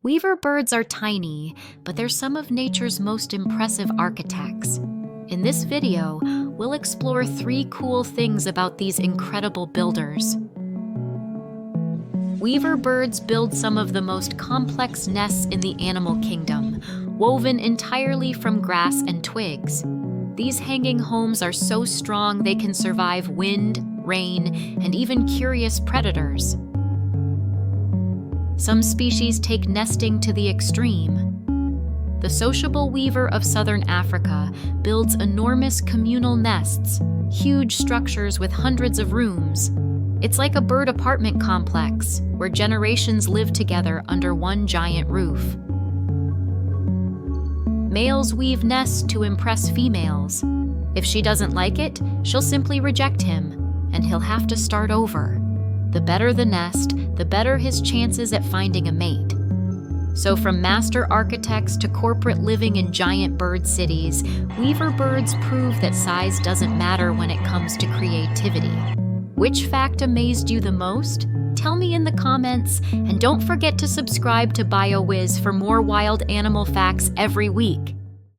Weaver birds are tiny, but they're some of nature's most impressive architects. In this video, we'll explore 3 cool things about these incredible builders. Weaver birds build some of the most complex nests in the animal kingdom, woven entirely from grass and twigs. These hanging homes are so strong they can survive wind, rain, and even curious predators. Some species take nesting to the extreme. The sociable weaver of southern Africa builds enormous communal nests, huge structures with hundreds of rooms. It's like a bird apartment complex where generations live together under one giant roof. Males weave nests to impress females. If she doesn't like it, she'll simply reject him, and he'll have to start over. The better the nest, the better his chances at finding a mate. So from master architects to corporate living in giant bird cities, weaver birds prove that size doesn't matter when it comes to creativity. Which fact amazed you the most? Tell me in the comments, and don't forget to subscribe to BioWizz for more wild animal facts every week.